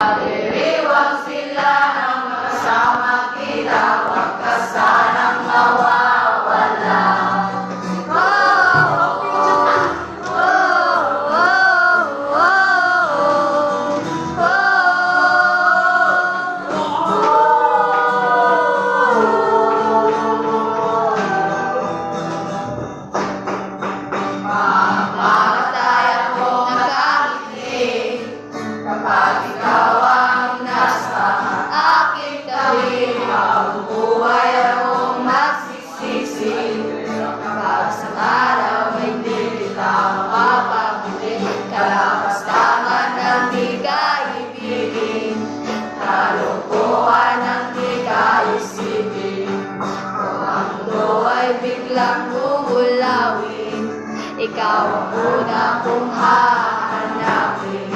Diriwang sila ng makasama kita, wag ka sanang mawawala. Mamatay akong nakangiti kapag ikaw ang nasa aking tabi. Mabubuhay akong magsisisi kapag sa araw hindi kita mapapagulin. Kalapastangan ng di ka ibigin, kalungkuhan ng di ka isipin. Kung ang mundo ay biglang gugulawin, ikaw ang una kong hahanapin.